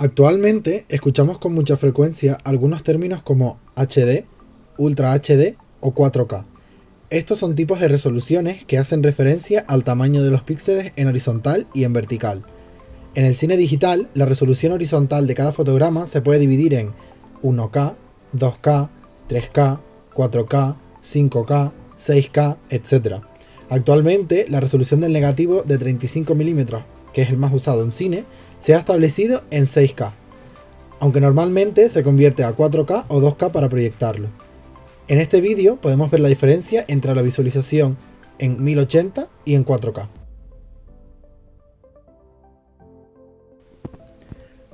Actualmente escuchamos con mucha frecuencia algunos términos como HD, Ultra HD o 4K. Estos son tipos de resoluciones que hacen referencia al tamaño de los píxeles en horizontal y en vertical. En el cine digital, la resolución horizontal de cada fotograma se puede dividir en 1K, 2K, 3K, 4K, 5K, 6K, etc. Actualmente, la resolución del negativo de 35 mm, que es el más usado en cine, se ha establecido en 6K, aunque normalmente se convierte a 4K o 2K para proyectarlo. En este vídeo podemos ver la diferencia entre la visualización en 1080 y en 4K.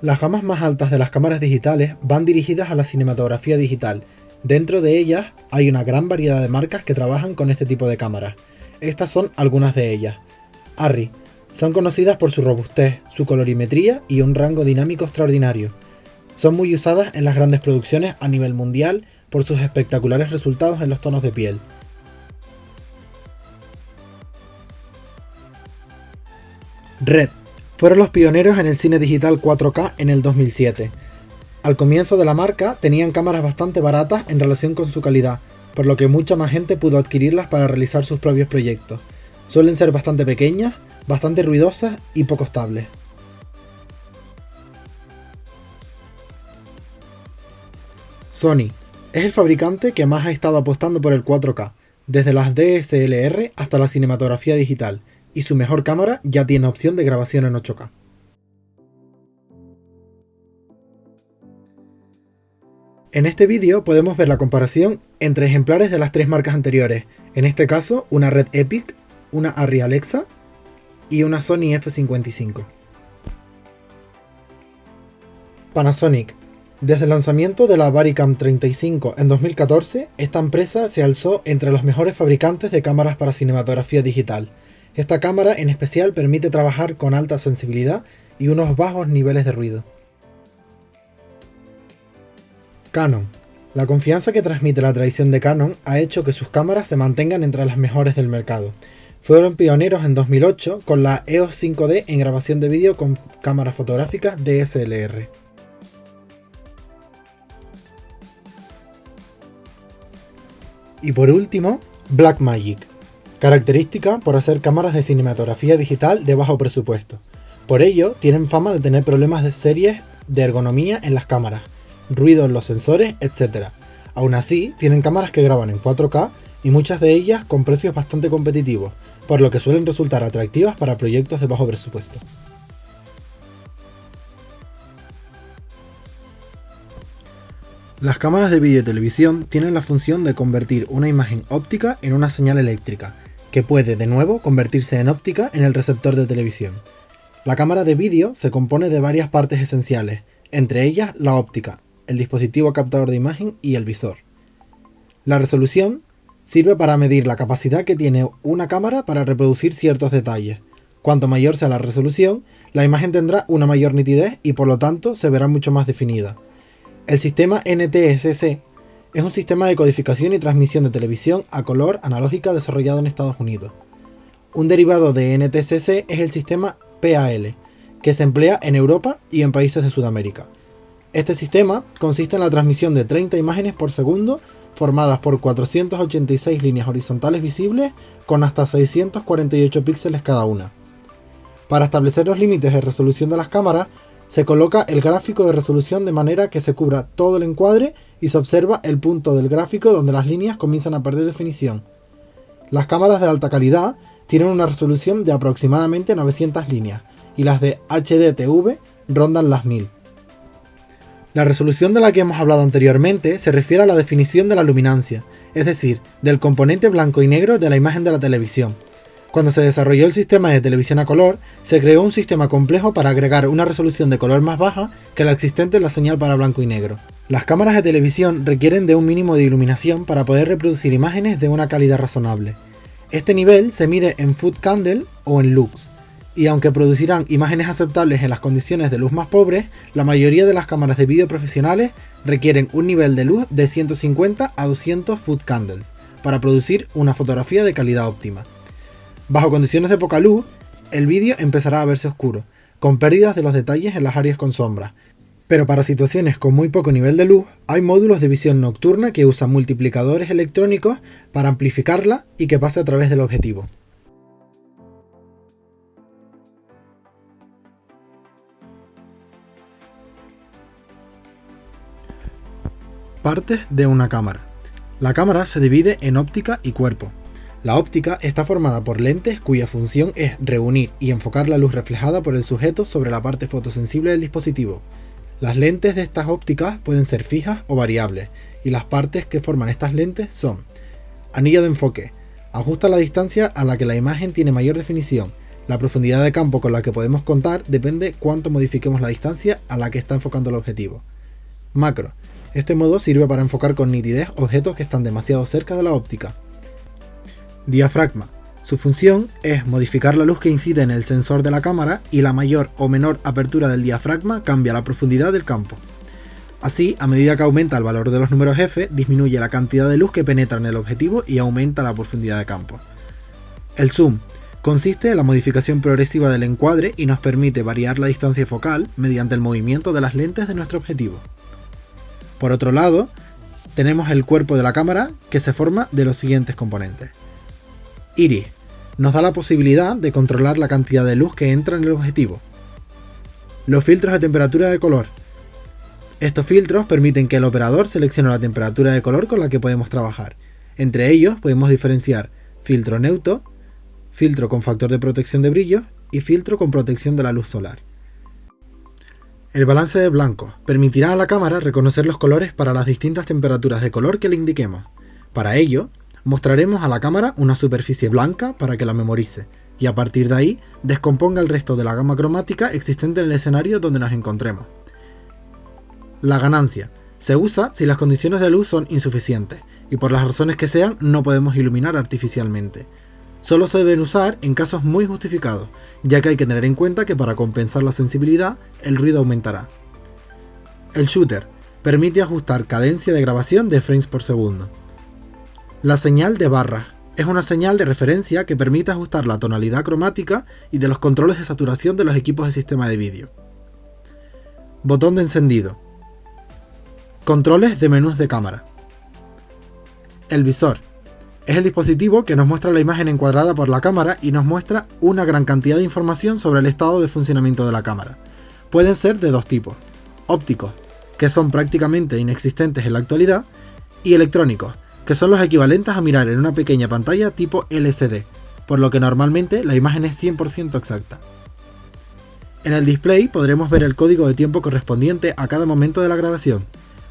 Las gamas más altas de las cámaras digitales van dirigidas a la cinematografía digital. Dentro de ellas hay una gran variedad de marcas que trabajan con este tipo de cámaras. Estas son algunas de ellas. Arri. Son conocidas por su robustez, su colorimetría y un rango dinámico extraordinario. Son muy usadas en las grandes producciones a nivel mundial por sus espectaculares resultados en los tonos de piel. Red. Fueron los pioneros en el cine digital 4K en el 2007. Al comienzo de la marca tenían cámaras bastante baratas en relación con su calidad, por lo que mucha más gente pudo adquirirlas para realizar sus propios proyectos. Suelen ser bastante pequeñas, bastante ruidosas y poco estables. Sony es el fabricante que más ha estado apostando por el 4K, desde las DSLR hasta la cinematografía digital, y su mejor cámara ya tiene opción de grabación en 8K. En este vídeo podemos ver la comparación entre ejemplares de las tres marcas anteriores, en este caso una Red Epic, una Arri Alexa y una Sony F55. Panasonic. Desde el lanzamiento de la VariCam 35 en 2014, esta empresa se alzó entre los mejores fabricantes de cámaras para cinematografía digital. Esta cámara en especial permite trabajar con alta sensibilidad y unos bajos niveles de ruido. Canon. La confianza que transmite la tradición de Canon ha hecho que sus cámaras se mantengan entre las mejores del mercado. Fueron pioneros en 2008 con la EOS 5D en grabación de vídeo con cámaras fotográficas DSLR. Y por último, Blackmagic, característica por hacer cámaras de cinematografía digital de bajo presupuesto. Por ello, tienen fama de tener problemas de series de ergonomía en las cámaras, ruido en los sensores, etc. Aún así, tienen cámaras que graban en 4K y muchas de ellas con precios bastante competitivos, por lo que suelen resultar atractivas para proyectos de bajo presupuesto. Las cámaras de vídeo y televisión tienen la función de convertir una imagen óptica en una señal eléctrica, que puede de nuevo convertirse en óptica en el receptor de televisión. La cámara de vídeo se compone de varias partes esenciales, entre ellas la óptica, el dispositivo captador de imagen y el visor. La resolución sirve para medir la capacidad que tiene una cámara para reproducir ciertos detalles. Cuanto mayor sea la resolución, la imagen tendrá una mayor nitidez y por lo tanto se verá mucho más definida. El sistema NTSC es un sistema de codificación y transmisión de televisión a color analógica desarrollado en Estados Unidos. Un derivado de NTSC es el sistema PAL, que se emplea en Europa y en países de Sudamérica. Este sistema consiste en la transmisión de 30 imágenes por segundo formadas por 486 líneas horizontales visibles con hasta 648 píxeles cada una. Para establecer los límites de resolución de las cámaras, se coloca el gráfico de resolución de manera que se cubra todo el encuadre y se observa el punto del gráfico donde las líneas comienzan a perder definición. Las cámaras de alta calidad tienen una resolución de aproximadamente 900 líneas y las de HDTV rondan las 1000. La resolución de la que hemos hablado anteriormente se refiere a la definición de la luminancia, es decir, del componente blanco y negro de la imagen de la televisión. Cuando se desarrolló el sistema de televisión a color, se creó un sistema complejo para agregar una resolución de color más baja que la existente en la señal para blanco y negro. Las cámaras de televisión requieren de un mínimo de iluminación para poder reproducir imágenes de una calidad razonable. Este nivel se mide en foot candle o en lux, y aunque producirán imágenes aceptables en las condiciones de luz más pobres, la mayoría de las cámaras de vídeo profesionales requieren un nivel de luz de 150 a 200 foot candles para producir una fotografía de calidad óptima. Bajo condiciones de poca luz, el vídeo empezará a verse oscuro, con pérdidas de los detalles en las áreas con sombra, Pero para situaciones con muy poco nivel de luz, hay módulos de visión nocturna que usan multiplicadores electrónicos para amplificarla y que pase a través del objetivo. Partes de una cámara. La cámara se divide en óptica y cuerpo. La óptica está formada por lentes cuya función es reunir y enfocar la luz reflejada por el sujeto sobre la parte fotosensible del dispositivo. Las lentes de estas ópticas pueden ser fijas o variables, y las partes que forman estas lentes son: anillo de enfoque, ajusta la distancia a la que la imagen tiene mayor definición. La profundidad de campo con la que podemos contar depende cuánto modifiquemos la distancia a la que está enfocando el objetivo. Macro, este modo sirve para enfocar con nitidez objetos que están demasiado cerca de la óptica. Diafragma. Su función es modificar la luz que incide en el sensor de la cámara, y la mayor o menor apertura del diafragma cambia la profundidad del campo. Así, a medida que aumenta el valor de los números f, disminuye la cantidad de luz que penetra en el objetivo y aumenta la profundidad de campo. El zoom consiste en la modificación progresiva del encuadre y nos permite variar la distancia focal mediante el movimiento de las lentes de nuestro objetivo. Por otro lado, tenemos el cuerpo de la cámara, que se forma de los siguientes componentes. Iris nos da la posibilidad de controlar la cantidad de luz que entra en el objetivo. Los filtros de temperatura de color. Estos filtros permiten que el operador seleccione la temperatura de color con la que podemos trabajar. Entre ellos podemos diferenciar filtro neutro, filtro con factor de protección de brillo y filtro con protección de la luz solar. El balance de blancos permitirá a la cámara reconocer los colores para las distintas temperaturas de color que le indiquemos. Para ello, mostraremos a la cámara una superficie blanca para que la memorice, y a partir de ahí descomponga el resto de la gama cromática existente en el escenario donde nos encontremos. La ganancia se usa si las condiciones de luz son insuficientes, y por las razones que sean no podemos iluminar artificialmente. Solo se deben usar en casos muy justificados, ya que hay que tener en cuenta que para compensar la sensibilidad, el ruido aumentará. El shooter permite ajustar cadencia de grabación de frames por segundo. La señal de barras es una señal de referencia que permite ajustar la tonalidad cromática y de los controles de saturación de los equipos de sistema de vídeo. Botón de encendido. Controles de menús de cámara. El visor es el dispositivo que nos muestra la imagen encuadrada por la cámara y nos muestra una gran cantidad de información sobre el estado de funcionamiento de la cámara. Pueden ser de dos tipos: ópticos, que son prácticamente inexistentes en la actualidad, y electrónicos, que son los equivalentes a mirar en una pequeña pantalla tipo LCD, por lo que normalmente la imagen es 100% exacta. En el display podremos ver el código de tiempo correspondiente a cada momento de la grabación: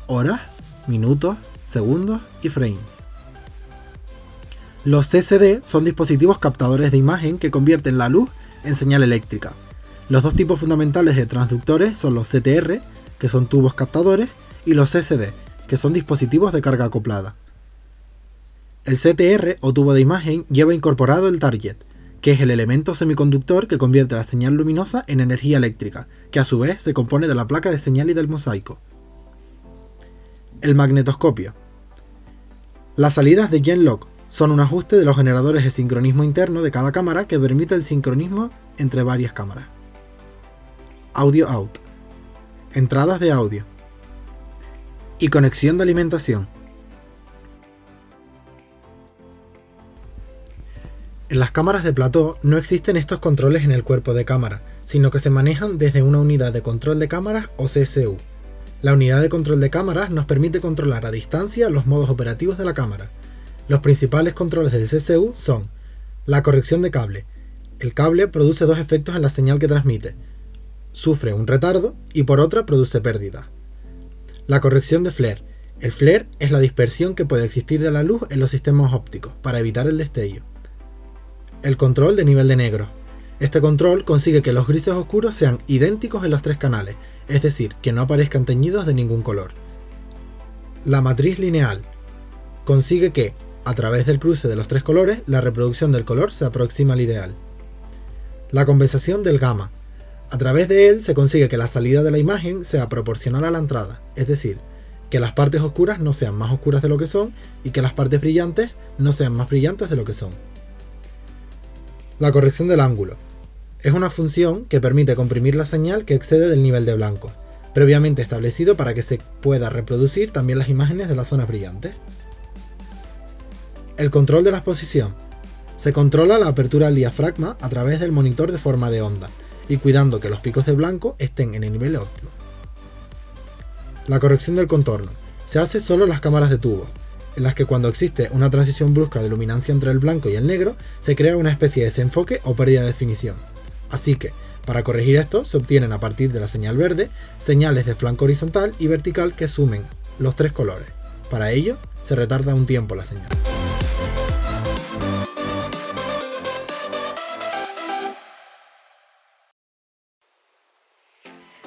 horas, minutos, segundos y frames. Los CCD son dispositivos captadores de imagen que convierten la luz en señal eléctrica. Los dos tipos fundamentales de transductores son los CTR, que son tubos captadores, y los CCD, que son dispositivos de carga acoplada. El CTR o tubo de imagen lleva incorporado el target, que es el elemento semiconductor que convierte la señal luminosa en energía eléctrica, que a su vez se compone de la placa de señal y del mosaico. El magnetoscopio. Las salidas de Genlock son un ajuste de los generadores de sincronismo interno de cada cámara que permite el sincronismo entre varias cámaras. Audio out. Entradas de audio. Y conexión de alimentación. En las cámaras de plató no existen estos controles en el cuerpo de cámara, sino que se manejan desde una unidad de control de cámaras o CCU. La unidad de control de cámaras nos permite controlar a distancia los modos operativos de la cámara. Los principales controles del CCU son la corrección de cable. El cable produce dos efectos en la señal que transmite: sufre un retardo y por otra produce pérdida. La corrección de flare. El flare es la dispersión que puede existir de la luz en los sistemas ópticos para evitar el destello. El control de nivel de negro. Este control consigue que los grises oscuros sean idénticos en los tres canales, es decir, que no aparezcan teñidos de ningún color. La matriz lineal. Consigue que, a través del cruce de los tres colores, la reproducción del color se aproxima al ideal. La compensación del gamma. A través de él se consigue que la salida de la imagen sea proporcional a la entrada, es decir, que las partes oscuras no sean más oscuras de lo que son y que las partes brillantes no sean más brillantes de lo que son. La corrección del ángulo. Es una función que permite comprimir la señal que excede del nivel de blanco. previamente establecido para que se pueda reproducir también las imágenes de las zonas brillantes. El control de la exposición. Se controla la apertura del diafragma a través del monitor de forma de onda y cuidando que los picos de blanco estén en el nivel óptimo. La corrección del contorno. Se hace solo en las cámaras de tubo, en las que cuando existe una transición brusca de luminancia entre el blanco y el negro, se crea una especie de desenfoque o pérdida de definición. Así que, para corregir esto, se obtienen a partir de la señal verde, señales de flanco horizontal y vertical que sumen los tres colores. Para ello, se retarda un tiempo la señal.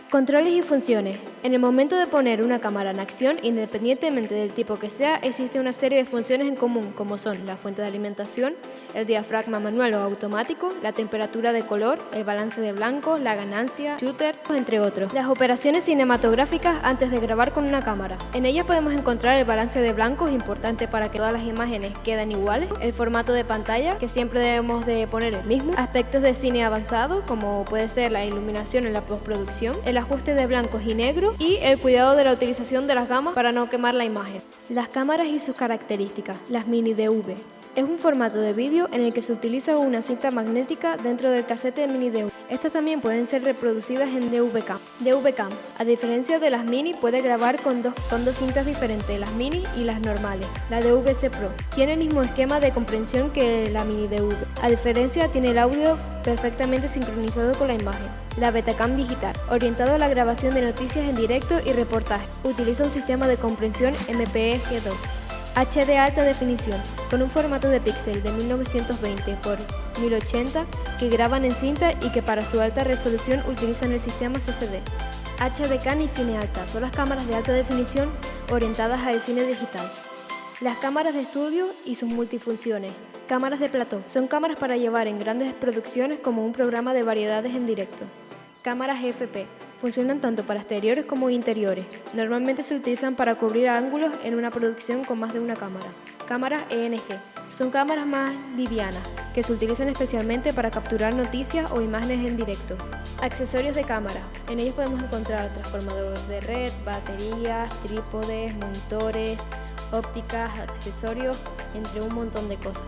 Controles y funciones. En el momento de poner una cámara en acción, independientemente del tipo que sea, existe una serie de funciones en común, como son la fuente de alimentación, el diafragma manual o automático, la temperatura de color, el balance de blanco, la ganancia, shooter, entre otros. Las operaciones cinematográficas antes de grabar con una cámara. En ellas podemos encontrar el balance de blancos, importante para que todas las imágenes queden iguales, el formato de pantalla, que siempre debemos de poner el mismo, aspectos de cine avanzado, como puede ser la iluminación en la postproducción, el ajuste de blancos y negros y el cuidado de la utilización de las gamas para no quemar la imagen. Las cámaras y sus características. Las mini DV. Es un formato de vídeo en el que se utiliza una cinta magnética dentro del casete de mini DV. Estas también pueden ser reproducidas en DV-Cam. DV-Cam, a diferencia de las mini, puede grabar con dos cintas diferentes, las mini y las normales. La DV-C Pro tiene el mismo esquema de compresión que la mini DV. A diferencia, tiene el audio perfectamente sincronizado con la imagen. La Betacam digital, orientado a la grabación de noticias en directo y reportaje. Utiliza un sistema de compresión MPEG-2. HD alta definición, con un formato de píxel de 1920 x 1080 que graban en cinta y que para su alta resolución utilizan el sistema CCD. HDCam y cine alta son las cámaras de alta definición orientadas al cine digital. Las cámaras de estudio y sus multifunciones. Cámaras de plató son cámaras para llevar en grandes producciones como un programa de variedades en directo. Cámaras FP. Funcionan tanto para exteriores como interiores. Normalmente se utilizan para cubrir ángulos en una producción con más de una cámara. Cámaras ENG. Son cámaras más livianas, que se utilizan especialmente para capturar noticias o imágenes en directo. Accesorios de cámara. En ellos podemos encontrar transformadores de red, baterías, trípodes, monitores, ópticas, accesorios, entre un montón de cosas.